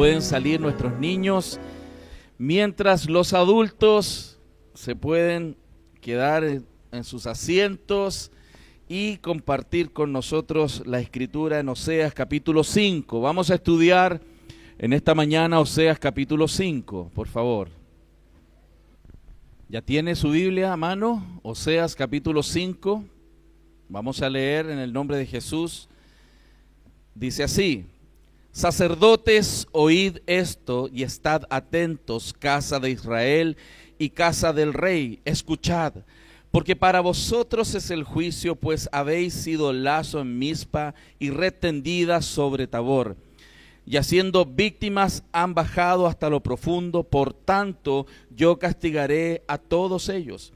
pueden salir nuestros niños, mientras los adultos se pueden quedar en sus asientos y compartir con nosotros la escritura en Oseas capítulo 5. Vamos a estudiar en esta mañana Oseas capítulo 5, por favor. ¿Ya tiene su Biblia a mano? Oseas capítulo 5. Vamos a leer en el nombre de Jesús. Dice así: sacerdotes, oíd esto y estad atentos, casa de Israel y casa del rey, escuchad, porque para vosotros es el juicio, pues habéis sido lazo en Mizpa y red tendida sobre Tabor, y haciendo víctimas han bajado hasta lo profundo. Por tanto yo castigaré a todos ellos.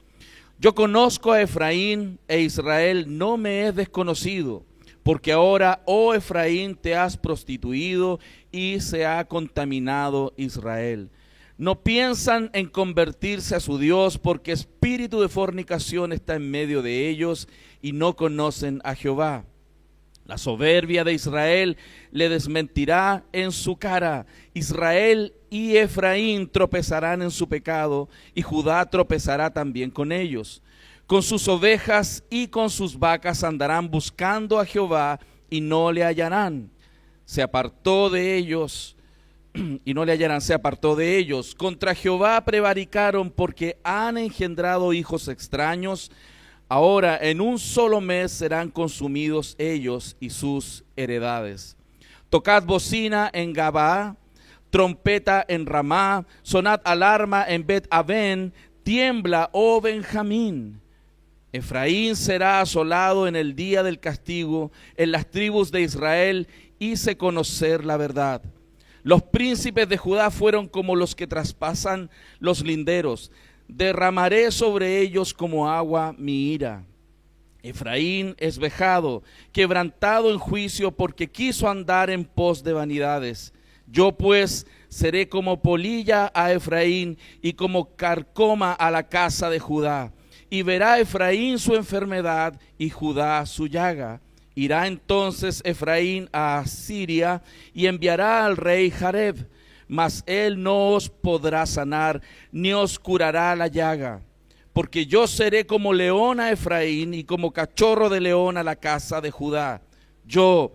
Yo conozco a Efraín, e Israel no me es desconocido, porque ahora, oh Efraín, te has prostituido y se ha contaminado Israel. No piensan en convertirse a su Dios, porque espíritu de fornicación está en medio de ellos y no conocen a Jehová. La soberbia de Israel le desmentirá en su cara. Israel y Efraín tropezarán en su pecado, y Judá tropezará también con ellos. Con sus ovejas y con sus vacas andarán buscando a Jehová y no le hallarán. Se apartó de ellos y no le hallarán, se apartó de ellos. Contra Jehová prevaricaron, porque han engendrado hijos extraños. Ahora en un solo mes serán consumidos ellos y sus heredades. Tocad bocina en Gabaa, trompeta en Ramá, sonad alarma en Bet-Aven, tiembla, oh Benjamín. Efraín será asolado en el día del castigo, en las tribus de Israel hice conocer la verdad. Los príncipes de Judá fueron como los que traspasan los linderos. Derramaré sobre ellos como agua mi ira. Efraín es vejado, quebrantado en juicio, porque quiso andar en pos de vanidades. Yo pues seré como polilla a Efraín y como carcoma a la casa de Judá. Y verá Efraín su enfermedad y Judá su llaga. Irá entonces Efraín a Asiria y enviará al rey Jareb, mas él no os podrá sanar, ni os curará la llaga. Porque yo seré como león a Efraín y como cachorro de león a la casa de Judá. Yo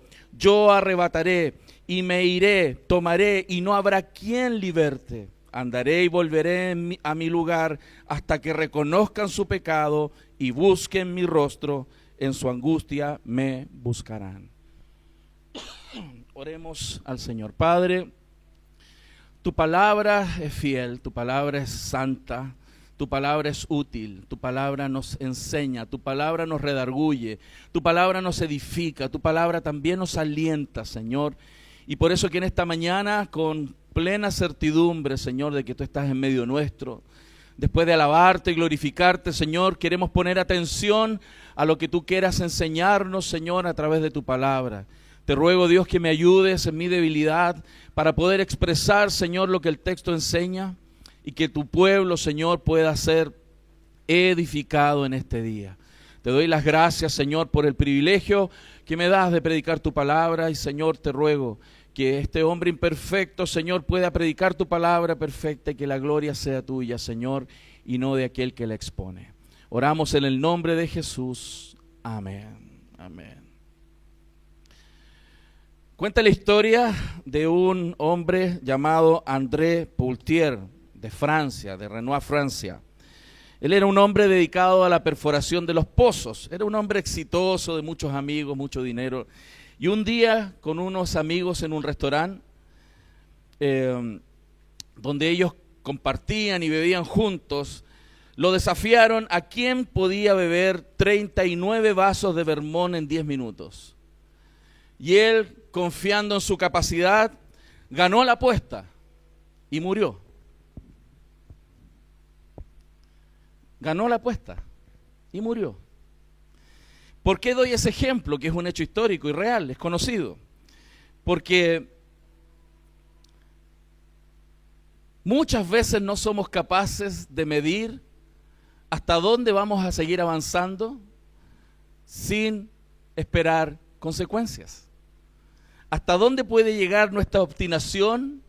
arrebataré y me iré, tomaré y no habrá quien liberte. Andaré y volveré a mi lugar hasta que reconozcan su pecado y busquen mi rostro. En su angustia me buscarán. Oremos al Señor. Padre, tu palabra es fiel, tu palabra es santa, tu palabra es útil, tu palabra nos enseña, tu palabra nos redarguye, tu palabra nos edifica, tu palabra también nos alienta, Señor. Y por eso que en esta mañana, con plena certidumbre, Señor, de que tú estás en medio nuestro, después de alabarte y glorificarte, Señor, queremos poner atención a lo que tú quieras enseñarnos, Señor, a través de tu palabra. Te ruego, Dios, que me ayudes en mi debilidad para poder expresar, Señor, lo que el texto enseña y que tu pueblo, Señor, pueda ser edificado en este día. Te doy las gracias, Señor, por el privilegio que me das de predicar tu palabra y, Señor, te ruego que este hombre imperfecto, Señor, pueda predicar tu palabra perfecta y que la gloria sea tuya, Señor, y no de aquel que la expone. Oramos en el nombre de Jesús. Amén. Amén. Cuenta la historia de un hombre llamado André Poultier, de Francia, de Renoir, Francia. Él era un hombre dedicado a la perforación de los pozos. Era un hombre exitoso, de muchos amigos, mucho dinero. Y un día, con unos amigos en un restaurante, donde ellos compartían y bebían juntos, lo desafiaron a quién podía beber 39 vasos de Vermont en 10 minutos. Y él, confiando en su capacidad, ganó la apuesta y murió. Ganó la apuesta y murió. ¿Por qué doy ese ejemplo? Que es un hecho histórico y real, es conocido. Porque muchas veces no somos capaces de medir hasta dónde vamos a seguir avanzando sin esperar consecuencias. ¿Hasta dónde puede llegar nuestra obstinación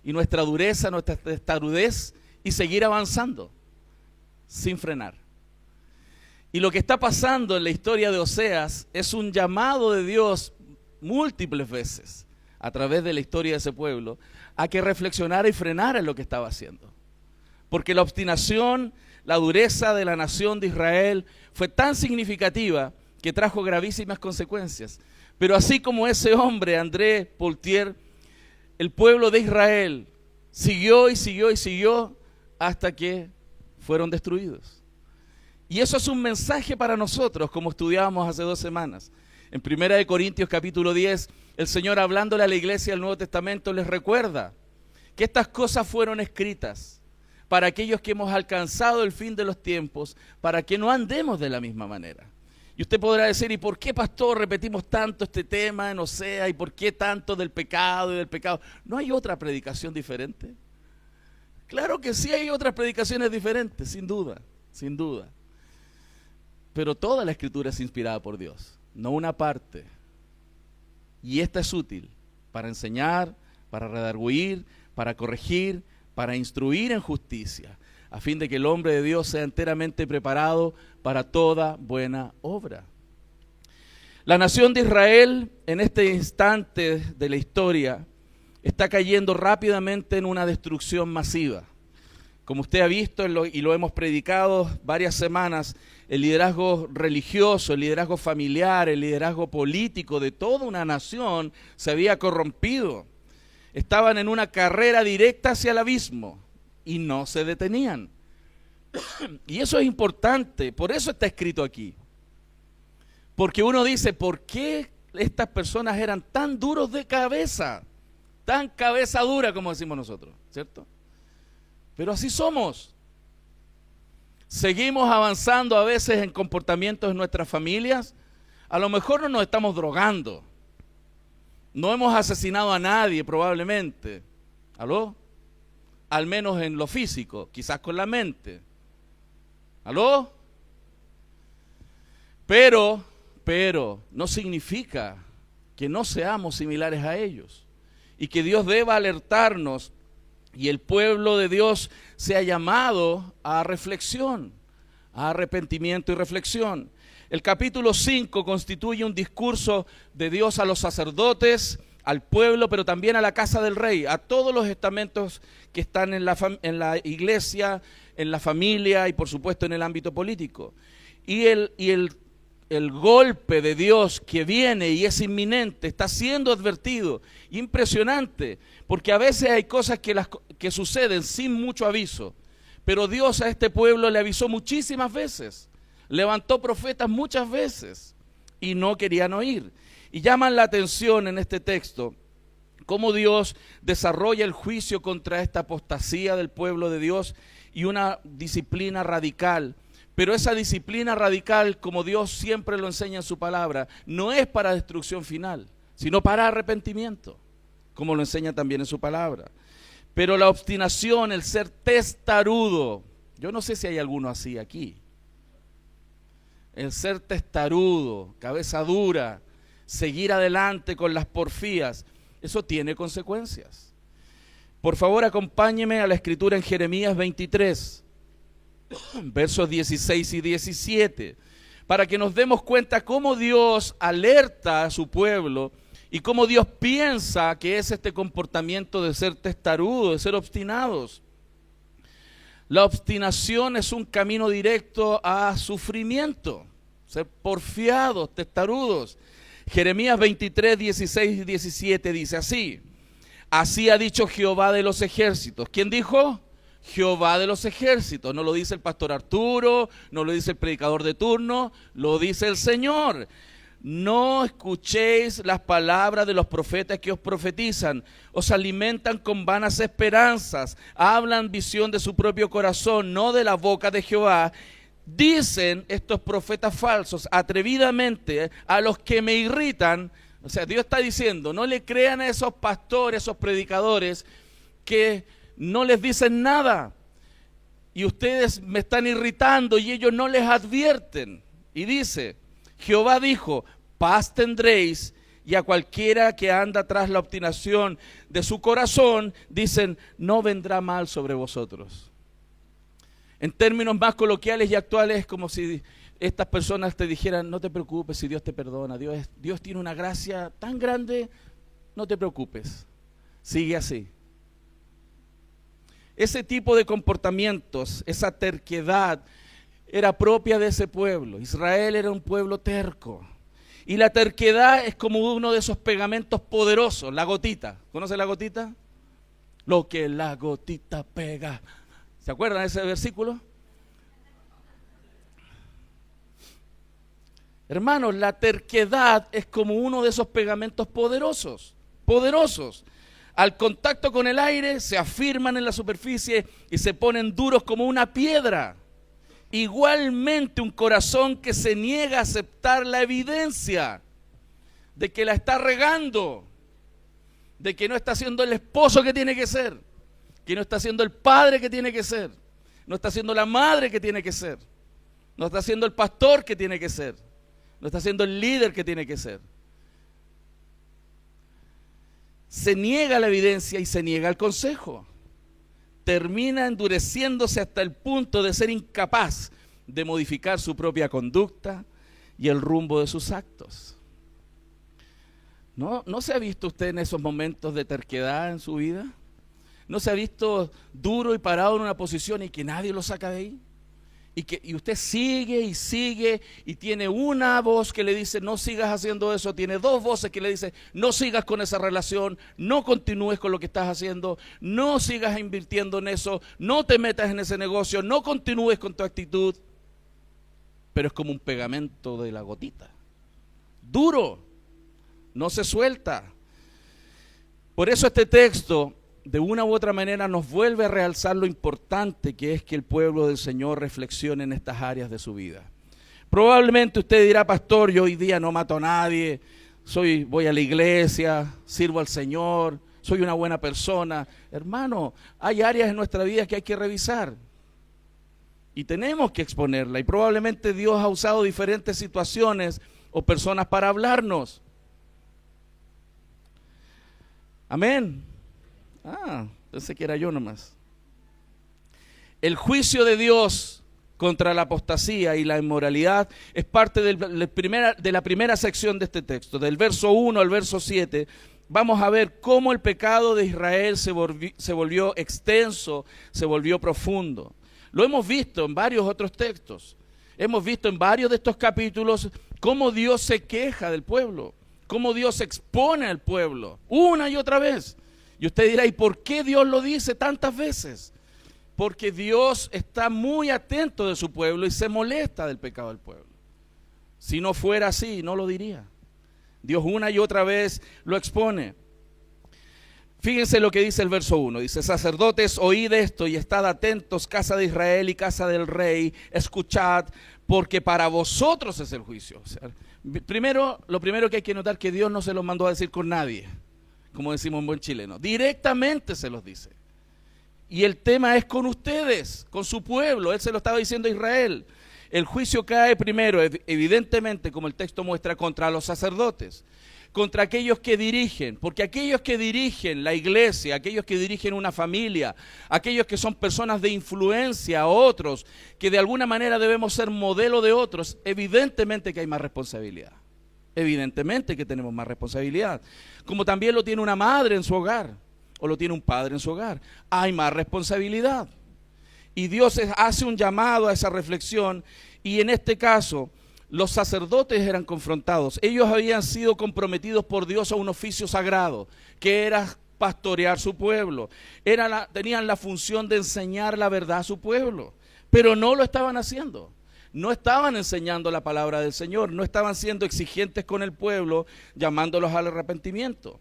y nuestra dureza, nuestra testarudez y seguir avanzando sin frenar. Y lo que está pasando en la historia de Oseas es un llamado de Dios múltiples veces a través de la historia de ese pueblo a que reflexionara y frenara en lo que estaba haciendo. Porque la obstinación, la dureza de la nación de Israel fue tan significativa que trajo gravísimas consecuencias. Pero así como ese hombre, André Poultier, el pueblo de Israel siguió y siguió y siguió hasta que fueron destruidos. Y eso es un mensaje para nosotros, como estudiábamos hace 2 semanas. En 1 Corintios capítulo 10, el Señor, hablándole a la iglesia del Nuevo Testamento, les recuerda que estas cosas fueron escritas para aquellos que hemos alcanzado el fin de los tiempos, para que no andemos de la misma manera. Y usted podrá decir, ¿y por qué, pastor, repetimos tanto este tema en Oseas? ¿Y por qué tanto del pecado y del pecado? ¿No hay otra predicación diferente? Claro que sí hay otras predicaciones diferentes, sin duda, sin duda. Pero toda la Escritura es inspirada por Dios, no una parte. Y esta es útil para enseñar, para redarguir, para corregir, para instruir en justicia, a fin de que el hombre de Dios sea enteramente preparado para toda buena obra. La nación de Israel, en este instante de la historia, está cayendo rápidamente en una destrucción masiva. Como usted ha visto y lo hemos predicado varias semanas, el liderazgo religioso, el liderazgo familiar, el liderazgo político de toda una nación se había corrompido. Estaban en una carrera directa hacia el abismo y no se detenían. Y eso es importante, por eso está escrito aquí. Porque uno dice, ¿por qué estas personas eran tan duros de cabeza? Tan cabeza dura, como decimos nosotros, ¿cierto? Pero así somos. Seguimos avanzando a veces en comportamientos en nuestras familias. A lo mejor no nos estamos drogando. No hemos asesinado a nadie probablemente. ¿Aló? Al menos en lo físico, quizás con la mente. ¿Aló? Pero no significa que no seamos similares a ellos. Y que Dios deba alertarnos y el pueblo de Dios sea llamado a reflexión, a arrepentimiento y reflexión. El capítulo 5 constituye un discurso de Dios a los sacerdotes, al pueblo, pero también a la casa del rey, a todos los estamentos que están en la iglesia, en la familia y por supuesto en el ámbito político. Y el golpe de Dios que viene y es inminente, está siendo advertido. Impresionante, porque a veces hay cosas que suceden sin mucho aviso, pero Dios a este pueblo le avisó muchísimas veces, levantó profetas muchas veces y no querían oír. Y llaman la atención en este texto cómo Dios desarrolla el juicio contra esta apostasía del pueblo de Dios y una disciplina radical. Pero esa disciplina radical, como Dios siempre lo enseña en su palabra, no es para destrucción final, sino para arrepentimiento, como lo enseña también en su palabra. Pero la obstinación, el ser testarudo, yo no sé si hay alguno así aquí. El ser testarudo, cabeza dura, seguir adelante con las porfías, eso tiene consecuencias. Por favor, acompáñeme a la escritura en Jeremías 23. Versos 16 y 17, para que nos demos cuenta cómo Dios alerta a su pueblo y cómo Dios piensa que es este comportamiento de ser testarudo, de ser obstinados. La obstinación es un camino directo a sufrimiento, ser porfiados, testarudos. Jeremías 23, 16 y 17 dice así: así ha dicho Jehová de los ejércitos. ¿Quién dijo? Jehová de los ejércitos. No lo dice el pastor Arturo, no lo dice el predicador de turno, lo dice el Señor. No escuchéis las palabras de los profetas que os profetizan, os alimentan con vanas esperanzas, hablan visión de su propio corazón, no de la boca de Jehová. Dicen estos profetas falsos atrevidamente a los que me irritan. O sea, Dios está diciendo, no le crean a esos pastores, esos predicadores que no les dicen nada y ustedes me están irritando y ellos no les advierten. Y dice, Jehová dijo, paz tendréis y a cualquiera que anda tras la obstinación de su corazón, dicen, no vendrá mal sobre vosotros. En términos más coloquiales y actuales, es como si estas personas te dijeran, no te preocupes si Dios te perdona, Dios tiene una gracia tan grande, no te preocupes, sigue así. Ese tipo de comportamientos, esa terquedad, era propia de ese pueblo. Israel era un pueblo terco. Y la terquedad es como uno de esos pegamentos poderosos, la gotita. ¿Conoce la gotita? Lo que la gotita pega. ¿Se acuerdan de ese versículo? Hermanos, la terquedad es como uno de esos pegamentos poderosos. Al contacto con el aire se afirman en la superficie y se ponen duros como una piedra. Igualmente un corazón que se niega a aceptar la evidencia de que la está regando, de que no está siendo el esposo que tiene que ser, que no está siendo el padre que tiene que ser, no está siendo la madre que tiene que ser, no está siendo el pastor que tiene que ser, no está siendo el líder que tiene que ser. Se niega la evidencia y se niega el consejo. Termina endureciéndose hasta el punto de ser incapaz de modificar su propia conducta y el rumbo de sus actos. ¿No se ha visto usted en esos momentos de terquedad en su vida? ¿No se ha visto duro y parado en una posición y que nadie lo saca de ahí? Y usted sigue y sigue y tiene una voz que le dice no sigas haciendo eso, tiene dos voces que le dicen no sigas con esa relación, no continúes con lo que estás haciendo, no sigas invirtiendo en eso, no te metas en ese negocio, no continúes con tu actitud. Pero es como un pegamento de la gotita, duro, no se suelta. Por eso este texto de una u otra manera nos vuelve a realzar lo importante que es que el pueblo del Señor reflexione en estas áreas de su vida. Probablemente usted dirá, pastor, yo hoy día no mato a nadie, voy a la iglesia, sirvo al Señor, soy una buena persona. Hermano, hay áreas en nuestra vida que hay que revisar y tenemos que exponerla, y probablemente Dios ha usado diferentes situaciones o personas para hablarnos. Amén. Pensé que era yo nomás. El juicio de Dios contra la apostasía y la inmoralidad es parte de la primera sección de este texto. Del verso 1 al verso 7 vamos a ver cómo el pecado de Israel se volvió extenso, se volvió profundo. Lo hemos visto en varios otros textos. Hemos visto en varios de estos capítulos cómo Dios se queja del pueblo, cómo Dios expone al pueblo una y otra vez. Y usted dirá, ¿y por qué Dios lo dice tantas veces? Porque Dios está muy atento de su pueblo y se molesta del pecado del pueblo. Si no fuera así, no lo diría. Dios una y otra vez lo expone. Fíjense lo que dice el verso 1. Dice, sacerdotes, oíd esto y estad atentos, casa de Israel y casa del rey, escuchad, porque para vosotros es el juicio. O sea, lo primero que hay que notar que Dios no se lo mandó a decir con nadie, como decimos en buen chileno, directamente se los dice. Y el tema es con ustedes, con su pueblo. Él se lo estaba diciendo a Israel. El juicio cae primero, evidentemente, como el texto muestra, contra los sacerdotes, contra aquellos que dirigen, porque aquellos que dirigen la iglesia, aquellos que dirigen una familia, aquellos que son personas de influencia a otros, que de alguna manera debemos ser modelo de otros, evidentemente que hay más responsabilidad. Evidentemente que tenemos más responsabilidad, como también lo tiene una madre en su hogar, o lo tiene un padre en su hogar, hay más responsabilidad. Y Dios hace un llamado a esa reflexión, y en este caso, los sacerdotes eran confrontados. Ellos habían sido comprometidos por Dios a un oficio sagrado, que era pastorear su pueblo. Tenían la función de enseñar la verdad a su pueblo, pero no lo estaban haciendo. No estaban enseñando la palabra del Señor, no estaban siendo exigentes con el pueblo, llamándolos al arrepentimiento.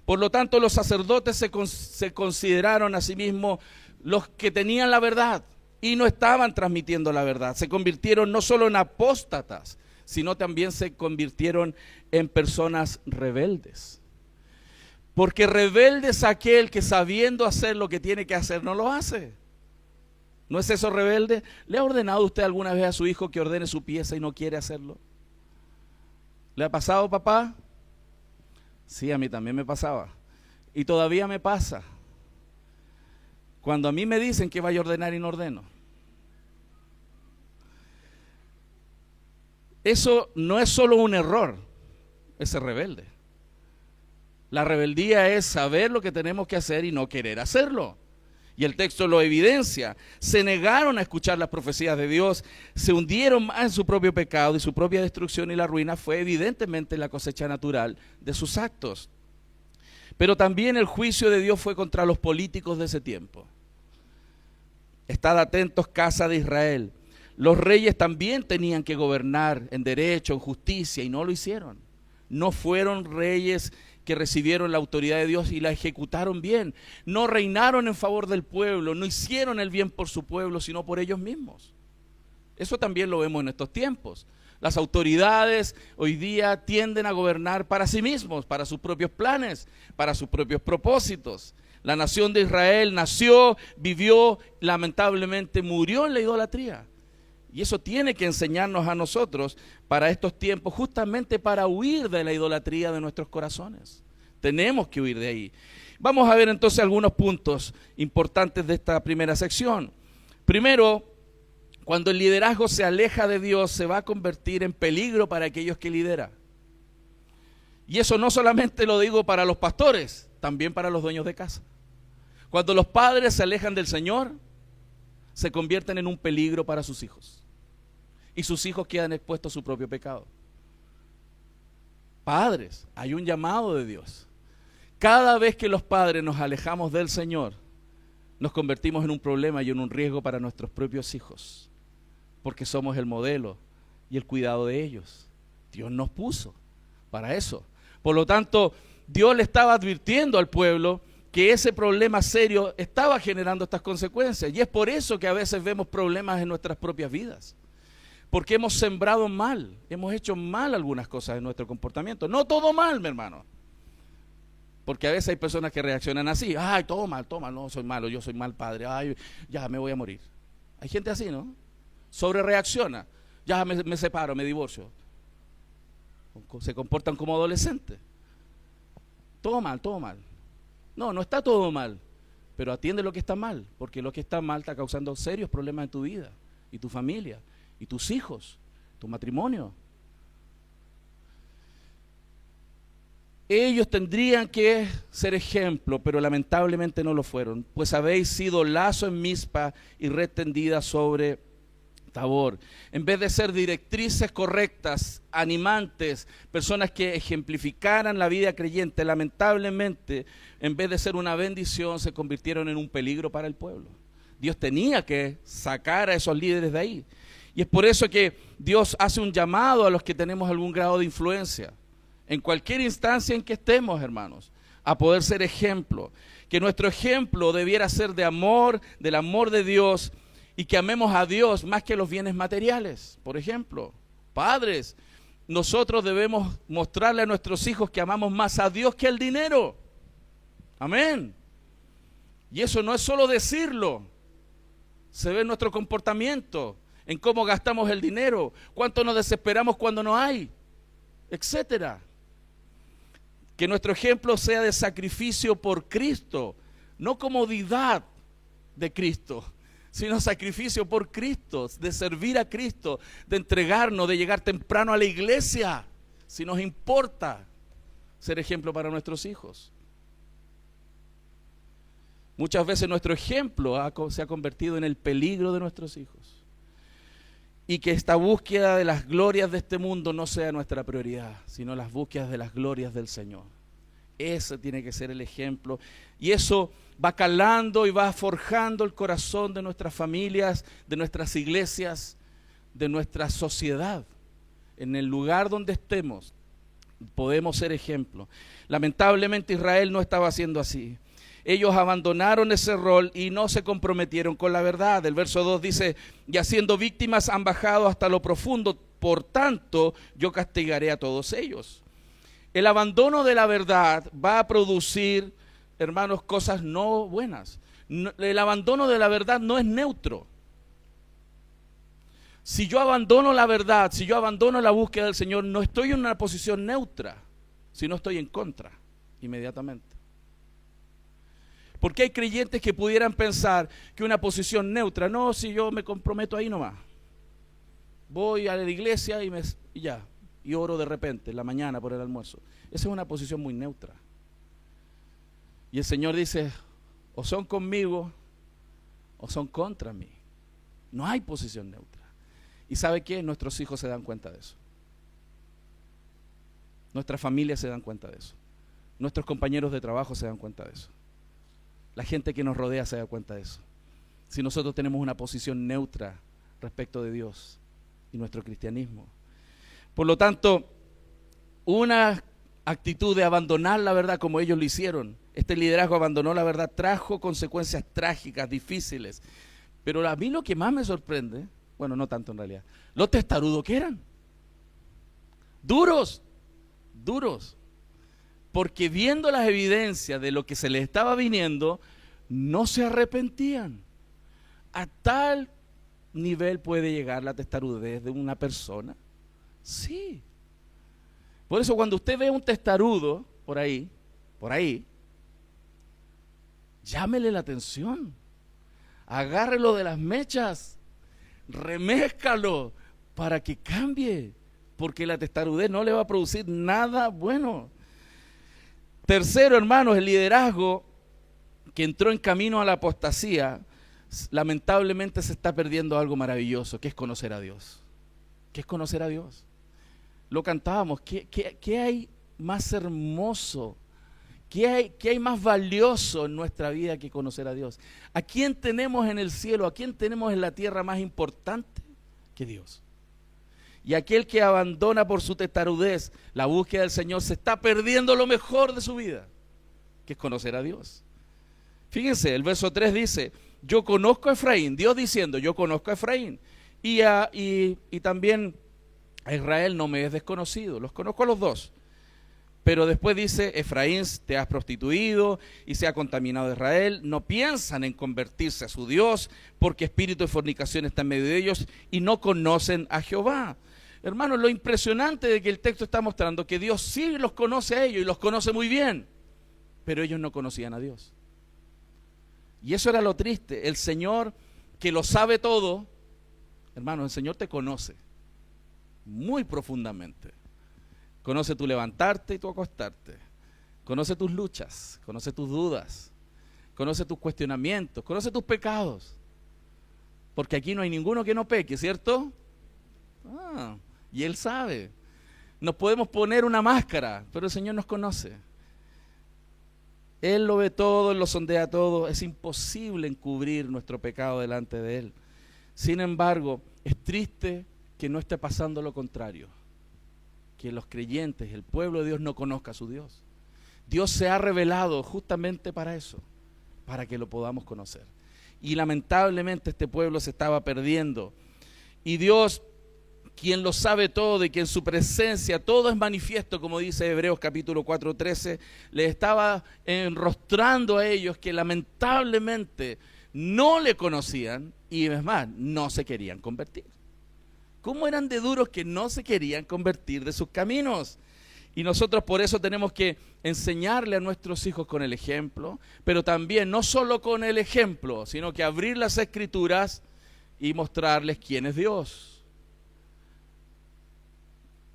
Por lo tanto, los sacerdotes se consideraron a sí mismos los que tenían la verdad y no estaban transmitiendo la verdad. Se convirtieron no solo en apóstatas, sino también se convirtieron en personas rebeldes. Porque rebelde es aquel que sabiendo hacer lo que tiene que hacer no lo hace. ¿No es eso rebelde? ¿Le ha ordenado usted alguna vez a su hijo que ordene su pieza y no quiere hacerlo? ¿Le ha pasado, papá? Sí, a mí también me pasaba. Y todavía me pasa. Cuando a mí me dicen que vaya a ordenar y no ordeno. Eso no es solo un error, es ser rebelde. La rebeldía es saber lo que tenemos que hacer y no querer hacerlo. Y el texto lo evidencia. Se negaron a escuchar las profecías de Dios, se hundieron más en su propio pecado y su propia destrucción, y la ruina fue evidentemente la cosecha natural de sus actos. Pero también el juicio de Dios fue contra los políticos de ese tiempo. Estad atentos, casa de Israel. Los reyes también tenían que gobernar en derecho, en justicia, y no lo hicieron. No fueron reyes que recibieron la autoridad de Dios y la ejecutaron bien. No reinaron en favor del pueblo, no hicieron el bien por su pueblo, sino por ellos mismos. Eso también lo vemos en estos tiempos. Las autoridades hoy día tienden a gobernar para sí mismos, para sus propios planes, para sus propios propósitos. La nación de Israel nació, vivió, lamentablemente murió en la idolatría. Y eso tiene que enseñarnos a nosotros para estos tiempos, justamente para huir de la idolatría de nuestros corazones. Tenemos que huir de ahí. Vamos a ver entonces algunos puntos importantes de esta primera sección. Primero, cuando el liderazgo se aleja de Dios, se va a convertir en peligro para aquellos que lideran. Y eso no solamente lo digo para los pastores, también para los dueños de casa. Cuando los padres se alejan del Señor, se convierten en un peligro para sus hijos. Y sus hijos quedan expuestos a su propio pecado. Padres, hay un llamado de Dios. Cada vez que los padres nos alejamos del Señor, nos convertimos en un problema y en un riesgo para nuestros propios hijos, porque somos el modelo y el cuidado de ellos. Dios nos puso para eso. Por lo tanto, Dios le estaba advirtiendo al pueblo que ese problema serio estaba generando estas consecuencias, y es por eso que a veces vemos problemas en nuestras propias vidas. Porque hemos sembrado mal, hemos hecho mal algunas cosas en nuestro comportamiento. No todo mal, mi hermano. Porque a veces hay personas que reaccionan así. Ay, todo mal, no, soy malo, yo soy mal padre. Ay, ya me voy a morir. Hay gente así, ¿no? Sobre reacciona. Ya me separo, me divorcio. Se comportan como adolescentes. Todo mal, todo mal. No, no está todo mal. Pero atiende lo que está mal. Porque lo que está mal está causando serios problemas en tu vida y tu familia. Y tus hijos, tu matrimonio. Ellos tendrían que ser ejemplo, pero lamentablemente no lo fueron, pues habéis sido lazo en Mizpa y red tendida sobre Tabor. En vez de ser directrices correctas, animantes, personas que ejemplificaran la vida creyente, lamentablemente, en vez de ser una bendición, se convirtieron en un peligro para el pueblo. Dios tenía que sacar a esos líderes de ahí. Y es por eso que Dios hace un llamado a los que tenemos algún grado de influencia, en cualquier instancia en que estemos, hermanos, a poder ser ejemplo. Que nuestro ejemplo debiera ser de amor, del amor de Dios, y que amemos a Dios más que los bienes materiales. Por ejemplo, padres, nosotros debemos mostrarle a nuestros hijos que amamos más a Dios que el dinero. Amén. Y eso no es solo decirlo, se ve en nuestro comportamiento, en cómo gastamos el dinero, cuánto nos desesperamos cuando no hay, etcétera. Que nuestro ejemplo sea de sacrificio por Cristo, no comodidad de Cristo, sino sacrificio por Cristo, de servir a Cristo, de entregarnos, de llegar temprano a la iglesia, si nos importa ser ejemplo para nuestros hijos. Muchas veces nuestro ejemplo se ha convertido en el peligro de nuestros hijos. Y que esta búsqueda de las glorias de este mundo no sea nuestra prioridad, sino las búsquedas de las glorias del Señor. Ese tiene que ser el ejemplo. Y eso va calando y va forjando el corazón de nuestras familias, de nuestras iglesias, de nuestra sociedad. En el lugar donde estemos, podemos ser ejemplo. Lamentablemente Israel no estaba haciendo así. Ellos abandonaron ese rol y no se comprometieron con la verdad. El verso 2 dice, y haciendo víctimas han bajado hasta lo profundo, por tanto yo castigaré a todos ellos. El abandono de la verdad va a producir, hermanos, cosas no buenas. El abandono de la verdad no es neutro. Si yo abandono la verdad, si yo abandono la búsqueda del Señor, no estoy en una posición neutra. si no estoy en contra inmediatamente. Porque hay creyentes que pudieran pensar que una posición neutra, no, si yo me comprometo ahí nomás, voy a la iglesia y ya, y oro de repente en la mañana por el almuerzo. Esa es una posición muy neutra. Y el Señor dice, o son conmigo o son contra mí. No hay posición neutra. ¿Y sabe qué? Nuestros hijos se dan cuenta de eso. Nuestras familias se dan cuenta de eso. Nuestros compañeros de trabajo se dan cuenta de eso. La gente que nos rodea se da cuenta de eso. Si nosotros tenemos una posición neutra respecto de Dios y nuestro cristianismo. Por lo tanto, una actitud de abandonar la verdad como ellos lo hicieron. Este liderazgo abandonó la verdad, trajo consecuencias trágicas, difíciles. Pero a mí lo que más me sorprende, bueno, no tanto en realidad, lo testarudos que eran. Duros. Porque viendo las evidencias de lo que se les estaba viniendo, no se arrepentían. A tal nivel puede llegar la testarudez de una persona. Sí. Por eso cuando usted ve un testarudo por ahí, llámele la atención. Agárrelo de las mechas, remézcalo para que cambie, porque la testarudez no le va a producir nada bueno. Tercero, hermanos, el liderazgo que entró en camino a la apostasía, lamentablemente se está perdiendo algo maravilloso, que es conocer a Dios. ¿Qué es conocer a Dios? Lo cantábamos, ¿qué hay más hermoso? ¿Qué hay más valioso en nuestra vida que conocer a Dios? ¿A quién tenemos en el cielo? ¿A quién tenemos en la tierra más importante que Dios? Y aquel que abandona por su testarudez la búsqueda del Señor se está perdiendo lo mejor de su vida, que es conocer a Dios. Fíjense, el verso 3 dice, yo conozco a Efraín, Dios diciendo, yo conozco a Efraín, y también a Israel no me es desconocido, los conozco a los dos. Pero después dice, Efraín, te has prostituido y se ha contaminado Israel. No piensan en convertirse a su Dios, porque espíritu de fornicación está en medio de ellos y no conocen a Jehová. Hermanos, lo impresionante de que el texto está mostrando que Dios sí los conoce a ellos y los conoce muy bien, pero ellos no conocían a Dios. Y eso era lo triste. El Señor, que lo sabe todo, hermanos, el Señor te conoce muy profundamente. Conoce tu levantarte y tu acostarte. Conoce tus luchas, conoce tus dudas, conoce tus cuestionamientos, conoce tus pecados. Porque aquí no hay ninguno que no peque, ¿cierto? Y Él sabe. Nos podemos poner una máscara, pero el Señor nos conoce. Él lo ve todo, Él lo sondea todo. Es imposible encubrir nuestro pecado delante de Él. Sin embargo, es triste que no esté pasando lo contrario. Que los creyentes, el pueblo de Dios no conozca a su Dios. Dios se ha revelado justamente para eso, para que lo podamos conocer. Y lamentablemente este pueblo se estaba perdiendo. Y Dios, quien lo sabe todo y que en su presencia todo es manifiesto, como dice Hebreos capítulo 4:13, le estaba enrostrando a ellos que lamentablemente no le conocían y es más, no se querían convertir. ¿Cómo eran de duros que no se querían convertir de sus caminos? Y nosotros por eso tenemos que enseñarle a nuestros hijos con el ejemplo, pero también no solo con el ejemplo, sino que abrir las Escrituras y mostrarles quién es Dios.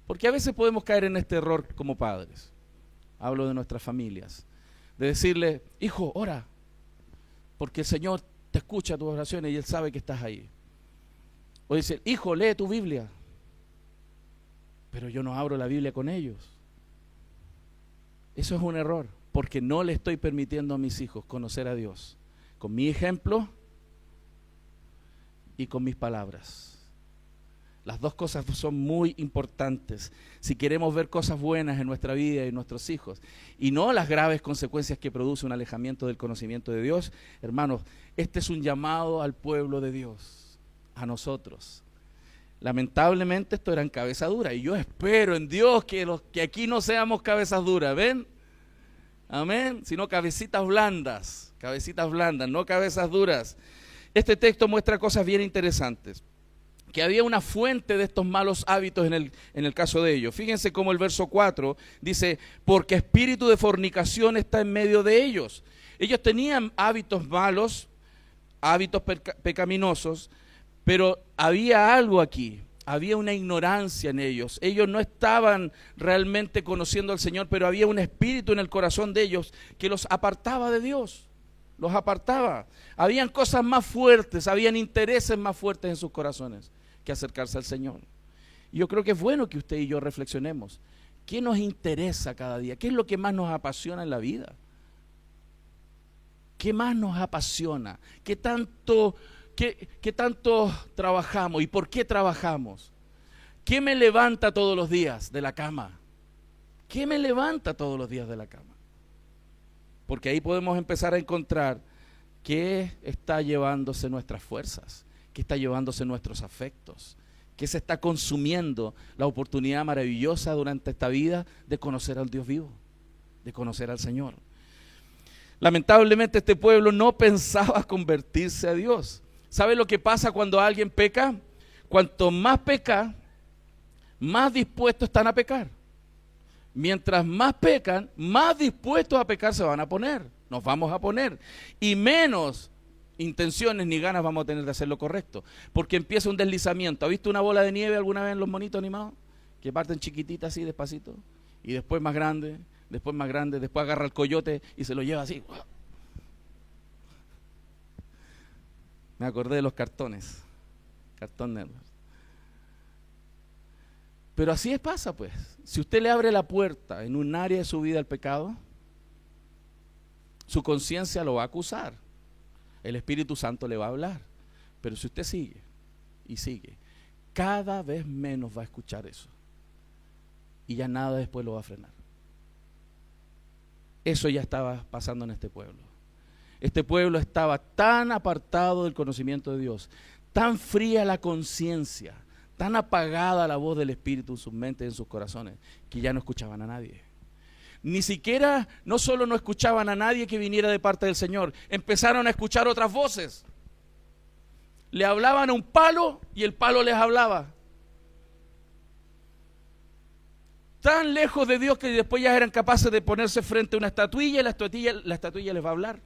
Porque a veces podemos caer en este error como padres. Hablo de nuestras familias. De decirle, hijo, ora, porque el Señor te escucha tus oraciones y Él sabe que estás ahí. O dice, hijo, lee tu Biblia. Pero yo no abro la Biblia con ellos. Eso es un error, porque no le estoy permitiendo a mis hijos conocer a Dios con mi ejemplo y con mis palabras. Las dos cosas son muy importantes si queremos ver cosas buenas en nuestra vida y en nuestros hijos, y no las graves consecuencias que produce un alejamiento del conocimiento de Dios. Hermanos, este es un llamado al pueblo de Dios, a nosotros. Lamentablemente esto eran cabeza dura, y yo espero en Dios que aquí no seamos cabezas duras, ¿ven? Amén, sino cabecitas blandas, no cabezas duras. Este texto muestra cosas bien interesantes. que había una fuente de estos malos hábitos en el caso de ellos. Fíjense cómo el verso 4 dice, porque espíritu de fornicación está en medio de ellos. Ellos tenían hábitos malos, hábitos pecaminosos, pero había algo aquí, había una ignorancia en ellos. Ellos no estaban realmente conociendo al Señor, pero había un espíritu en el corazón de ellos que los apartaba de Dios. Los apartaba. Habían cosas más fuertes, habían intereses más fuertes en sus corazones que acercarse al Señor. Y yo creo que es bueno que usted y yo reflexionemos. ¿Qué nos interesa cada día? ¿Qué es lo que más nos apasiona en la vida? ¿Qué más nos apasiona? ¿Qué tanto trabajamos y por qué trabajamos? ¿Qué me levanta todos los días de la cama? ¿Qué me levanta todos los días de la cama? Porque ahí podemos empezar a encontrar qué está llevándose nuestras fuerzas, qué está llevándose nuestros afectos, qué se está consumiendo la oportunidad maravillosa durante esta vida de conocer al Dios vivo, de conocer al Señor. Lamentablemente este pueblo no pensaba convertirse a Dios. ¿Sabe lo que pasa cuando alguien peca? Cuanto más peca, más dispuestos están a pecar. Mientras más pecan, más dispuestos a pecar se van a poner, nos vamos a poner, y menos intenciones ni ganas vamos a tener de hacer lo correcto, porque empieza un deslizamiento. ¿Ha visto una bola de nieve alguna vez en los monitos animados? Que parten chiquititas así despacito, y después más grande, después agarra el coyote y se lo lleva así. Me acordé de los cartones, Cartoon Network. Pero así pasa pues, si usted le abre la puerta en un área de su vida al pecado, su conciencia lo va a acusar, el Espíritu Santo le va a hablar, pero si usted sigue y sigue, cada vez menos va a escuchar eso, y ya nada después lo va a frenar. Eso ya estaba pasando en este pueblo. Este pueblo estaba tan apartado del conocimiento de Dios, tan fría la conciencia, tan apagada la voz del Espíritu en sus mentes y en sus corazones, que ya no escuchaban a nadie. Ni siquiera, no solo no escuchaban a nadie que viniera de parte del Señor, empezaron a escuchar otras voces. Le hablaban a un palo y el palo les hablaba. Tan lejos de Dios que después ya eran capaces de ponerse frente a una estatuilla y la estatuilla les va a hablar.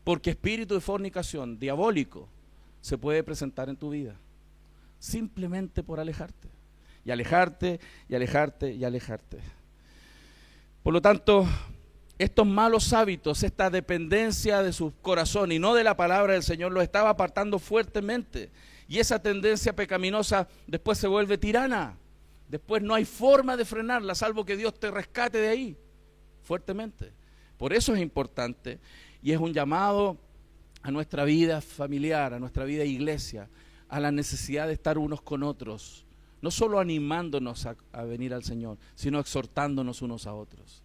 Porque espíritu de fornicación diabólico se puede presentar en tu vida simplemente por alejarte y alejarte y alejarte y alejarte. Por lo tanto, estos malos hábitos, esta dependencia de su corazón y no de la palabra del Señor, lo estaba apartando fuertemente, y esa tendencia pecaminosa después se vuelve tirana. Después no hay forma de frenarla, salvo que Dios te rescate de ahí, fuertemente. Por eso es importante, y es un llamado a nuestra vida familiar, a nuestra vida iglesia, a la necesidad de estar unos con otros, no solo animándonos a venir al Señor, sino exhortándonos unos a otros.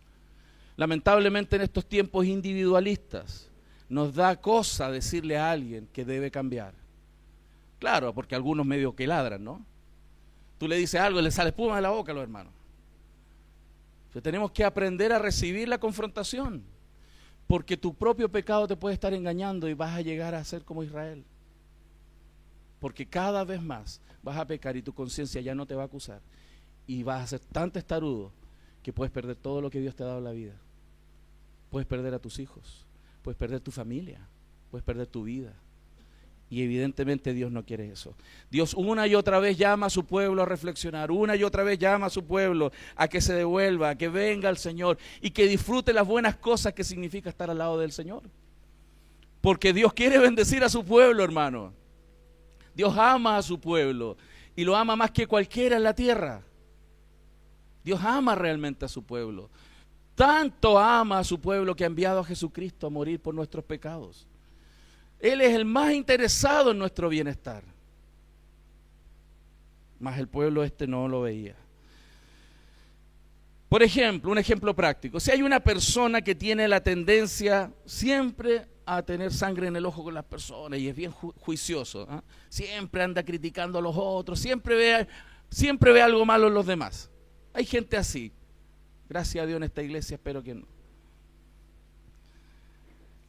Lamentablemente en estos tiempos individualistas, nos da cosa decirle a alguien que debe cambiar. Claro, porque algunos medio que ladran, ¿no? Tú le dices algo y le sale espuma de la boca a los hermanos. Entonces tenemos que aprender a recibir la confrontación, porque tu propio pecado te puede estar engañando y vas a llegar a ser como Israel. Porque cada vez más vas a pecar y tu conciencia ya no te va a acusar. Y vas a ser tan testarudo que puedes perder todo lo que Dios te ha dado en la vida. Puedes perder a tus hijos, puedes perder tu familia, puedes perder tu vida. Y evidentemente Dios no quiere eso. Dios una y otra vez llama a su pueblo a reflexionar, una y otra vez llama a su pueblo a que se devuelva, a que venga al Señor y que disfrute las buenas cosas que significa estar al lado del Señor. Porque Dios quiere bendecir a su pueblo, hermano. Dios ama a su pueblo y lo ama más que cualquiera en la tierra. Dios ama realmente a su pueblo. Tanto ama a su pueblo que ha enviado a Jesucristo a morir por nuestros pecados. Él es el más interesado en nuestro bienestar. Mas el pueblo no lo veía. Por ejemplo, un ejemplo práctico. Si hay una persona que tiene la tendencia siempre a tener sangre en el ojo con las personas y es bien juicioso, ¿eh? Siempre anda criticando a los otros, siempre ve algo malo en los demás. Hay gente así. Gracias a Dios en esta iglesia espero que no.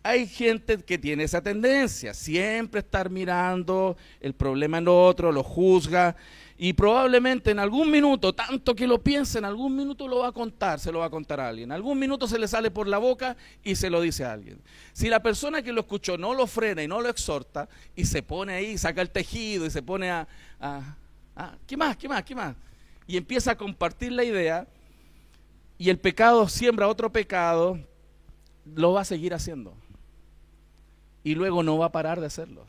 hay gente que tiene esa tendencia, siempre estar mirando el problema en otro, lo juzga, y probablemente en algún minuto, tanto que lo piense, en algún minuto lo va a contar, se lo va a contar a alguien. En algún minuto se le sale por la boca y se lo dice a alguien. Si la persona que lo escuchó no lo frena y no lo exhorta, y se pone ahí, saca el tejido y se pone ¿qué más? Y empieza a compartir la idea, y el pecado siembra otro pecado, lo va a seguir haciendo. Y luego no va a parar de hacerlo.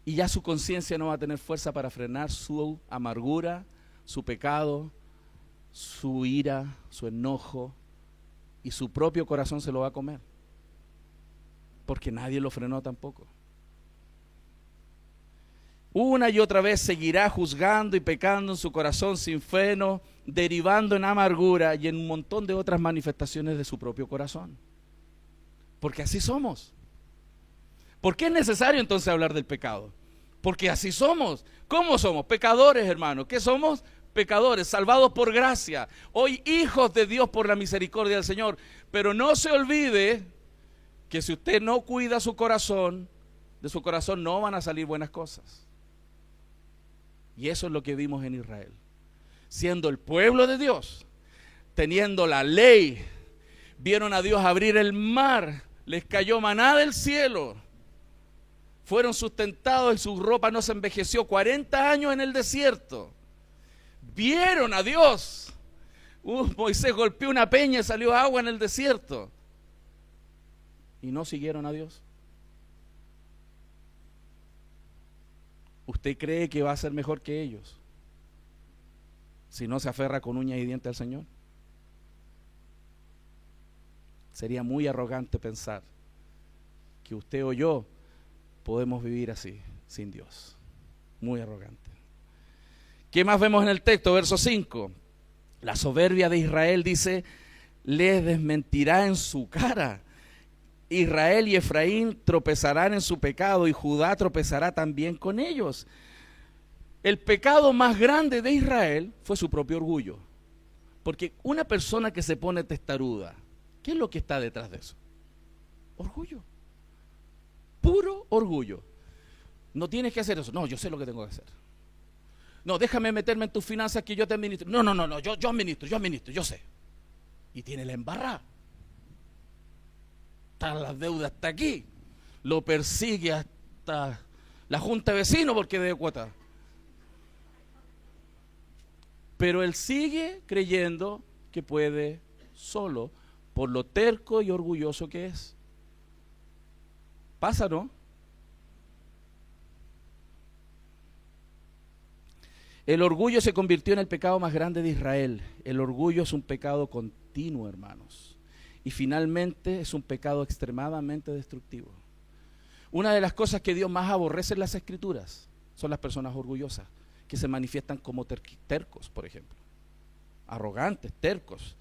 Y ya su conciencia no va a tener fuerza para frenar su amargura, su pecado, su ira, su enojo, y su propio corazón se lo va a comer. Porque nadie lo frenó tampoco. Una y otra vez seguirá juzgando y pecando en su corazón sin freno, derivando en amargura y en un montón de otras manifestaciones de su propio corazón. Porque así somos. ¿Por qué es necesario entonces hablar del pecado? Porque así somos. ¿Cómo somos? Pecadores, hermano. ¿Qué somos? Pecadores, salvados por gracia. Hoy hijos de Dios por la misericordia del Señor. Pero no se olvide que si usted no cuida su corazón, de su corazón no van a salir buenas cosas. Y eso es lo que vimos en Israel. Siendo el pueblo de Dios, teniendo la ley, vieron a Dios abrir el mar, les cayó maná del cielo, fueron sustentados y su ropa no se envejeció 40 años en el desierto. Vieron a Dios. Moisés golpeó una peña y salió agua en el desierto. Y no siguieron a Dios. ¿Usted cree que va a ser mejor que ellos si no se aferra con uñas y dientes al Señor? Sería muy arrogante pensar que usted o yo podemos vivir así, sin Dios. Muy arrogante. ¿Qué más vemos en el texto? Verso 5. La soberbia de Israel, dice, les desmentirá en su cara. Israel y Efraín tropezarán en su pecado y Judá tropezará también con ellos. El pecado más grande de Israel fue su propio orgullo. Porque una persona que se pone testaruda, ¿qué es lo que está detrás de eso? Orgullo. Puro orgullo. No tienes que hacer eso. No, yo sé lo que tengo que hacer. No, déjame meterme en tus finanzas que yo te administro. No, yo administro, yo sé. Y tiene la embarrada. Están las deudas hasta aquí. Lo persigue hasta la junta de vecinos porque debe cuota. Pero él sigue creyendo que puede solo por lo terco y orgulloso que es. ¿Pasa, no? El orgullo se convirtió en el pecado más grande de Israel. El orgullo es un pecado continuo, hermanos. Y finalmente es un pecado extremadamente destructivo. Una de las cosas que Dios más aborrece en las Escrituras son las personas orgullosas, que se manifiestan como tercos, por ejemplo. Arrogantes, tercos.